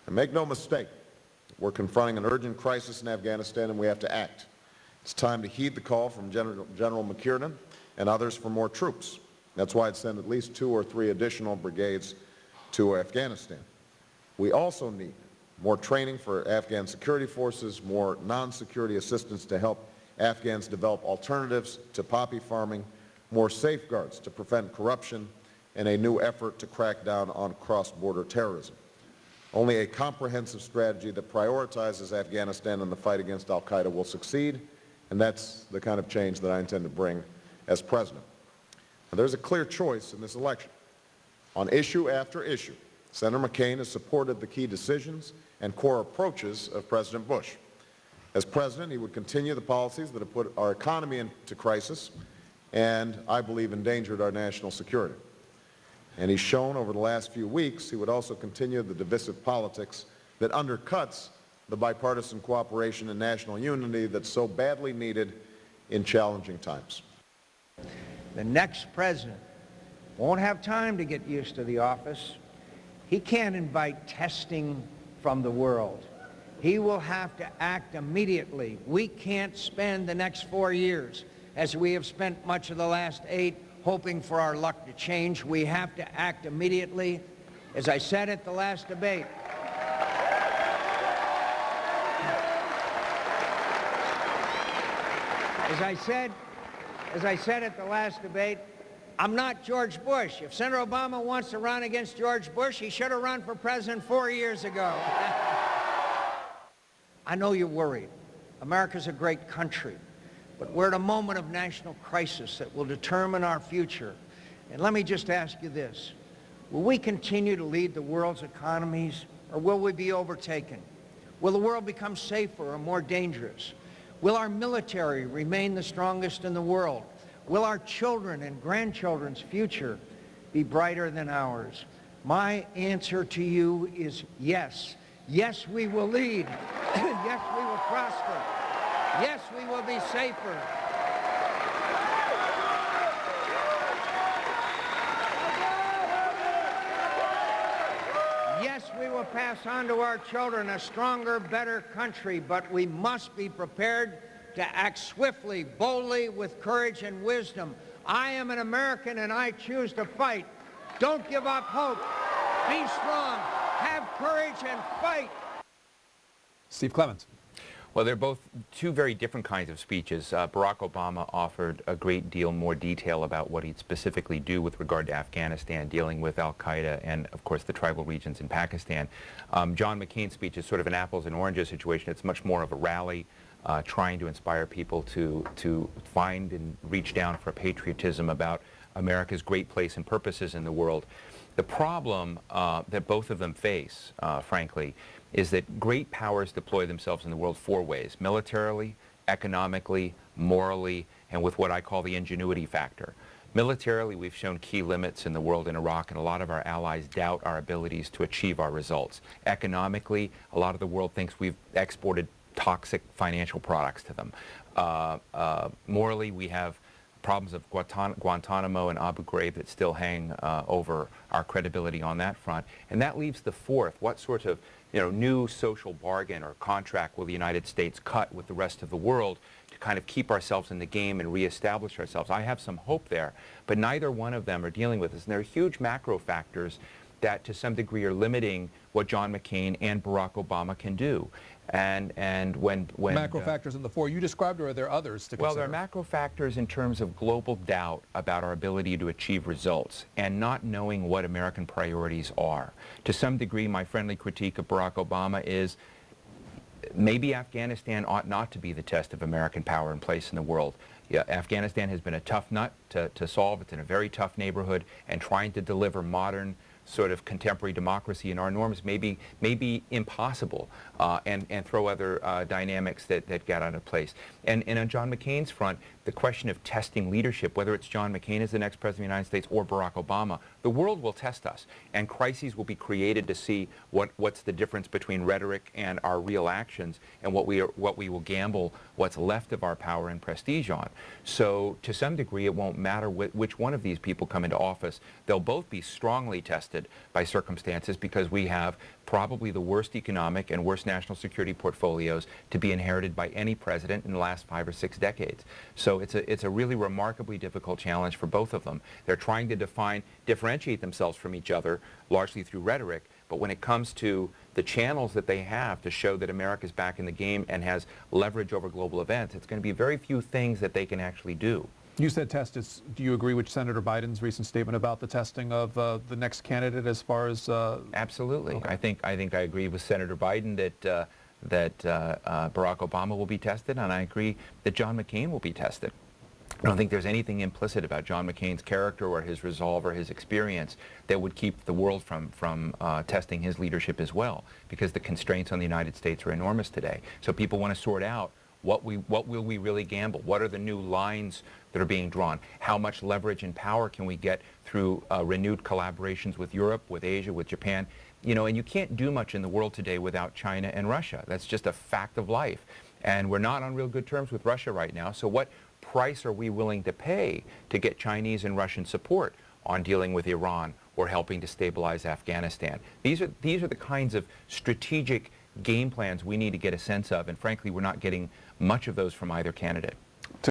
And make no mistake, we're confronting an urgent crisis in Afghanistan and we have to act. It's time to heed the call from General McKiernan and others for more troops. That's why I'd send at least 2 or 3 additional brigades to Afghanistan. We also need more training for Afghan security forces, more non-security assistance to help Afghans develop alternatives to poppy farming, more safeguards to prevent corruption, and a new effort to crack down on cross-border terrorism. Only a comprehensive strategy that prioritizes Afghanistan and the fight against al-Qaeda will succeed, and that's the kind of change that I intend to bring as President. Now, there's a clear choice in this election. On issue after issue, Senator McCain has supported the key decisions and core approaches of President Bush. As President, he would continue the policies that have put our economy into crisis and, I believe, endangered our national security. And he's shown over the last few weeks he would also continue the divisive politics that undercuts the bipartisan cooperation and national unity that's so badly needed in challenging times. The next president won't have time to get used to the office. He can't invite testing from the world. He will have to act immediately. We can't spend the next 4 years, as we have spent much of the last 8, hoping for our luck to change. We have to act immediately. As I said at the last debate, as I said at the last debate, I'm not George Bush. If Senator Obama wants to run against George Bush, he should have run for president 4 years ago. I know you're worried. America's a great country, but we're at a moment of national crisis that will determine our future. And let me just ask you this. Will we continue to lead the world's economies, or will we be overtaken? Will the world become safer or more dangerous? Will our military remain the strongest in the world? Will our children and grandchildren's future be brighter than ours? My answer to you is yes. Yes, we will lead. Yes, we will prosper. Yes, we will be safer. Yes, we will pass on to our children a stronger, better country, but we must be prepared to act swiftly, boldly, with courage and wisdom. I am an American and I choose to fight. Don't give up hope. Be strong. Have courage and fight. Steve Clemons. Well, they're both 2 very different kinds of speeches. Barack Obama offered a great deal more detail about what he'd specifically do with regard to Afghanistan, dealing with al-Qaeda and, of course, the tribal regions in Pakistan. John McCain's speech is sort of an apples and oranges situation. It's much more of a rally, trying to inspire people to find and reach down for patriotism about America's great place and purposes in the world. The problem that both of them face, frankly, is that great powers deploy themselves in the world 4 ways: militarily, economically, morally, and with what I call the ingenuity factor. Militarily, we've shown key limits in the world in Iraq, and a lot of our allies doubt our abilities to achieve our results. Economically, a lot of the world thinks we've exported toxic financial products to them. Morally, we have problems of Guantanamo and Abu Ghraib that still hang over our credibility on that front. And that leaves the 4th. What sort of new social bargain or contract will the United States cut with the rest of the world to kind of keep ourselves in the game and reestablish ourselves? I have some hope there, but neither one of them are dealing with this. And there are huge macro factors that to some degree are limiting what John McCain and Barack Obama can do. And when macro factors in the 4 you described, or are there others to consider? Well, there are macro factors in terms of global doubt about our ability to achieve results and not knowing what American priorities are. To some degree, my friendly critique of Barack Obama is maybe Afghanistan ought not to be the test of American power and place in the world. Yeah, Afghanistan has been a tough nut to solve. It's in a very tough neighborhood, and trying to deliver modern sort of contemporary democracy in our norms may be impossible, and throw other dynamics that get out of place. And on John McCain's front, the question of testing leadership, whether it's John McCain as the next President of the United States or Barack Obama, the world will test us, and crises will be created to see what's the difference between rhetoric and our real actions, and what we will gamble what's left of our power and prestige on. So to some degree, it won't matter which one of these people come into office. They'll both be strongly tested tested by circumstances because we have probably the worst economic and worst national security portfolios to be inherited by any president in the last 5 or 6 decades. So it's a really remarkably difficult challenge for both of them. They're trying to differentiate themselves from each other largely through rhetoric, but when it comes to the channels that they have to show that America's back in the game and has leverage over global events, it's going to be very few things that they can actually do. You said test is, do you agree with Senator Biden's recent statement about the testing of the next candidate as far as... Absolutely. Okay. I think I agree with Senator Biden that Barack Obama will be tested, and I agree that John McCain will be tested. I don't think there's anything implicit about John McCain's character or his resolve or his experience that would keep the world from testing his leadership as well, because the constraints on the United States are enormous today. So people want to sort out what will we really gamble? What are the new lines that are being drawn? How much leverage and power can we get through renewed collaborations with Europe, with Asia, with Japan? You know, and you can't do much in the world today without China and Russia. That's just a fact of life. And we're not on real good terms with Russia right now. So what price are we willing to pay to get Chinese and Russian support on dealing with Iran or helping to stabilize Afghanistan? These are the kinds of strategic game plans we need to get a sense of, and frankly, we're not getting much of those from either candidate.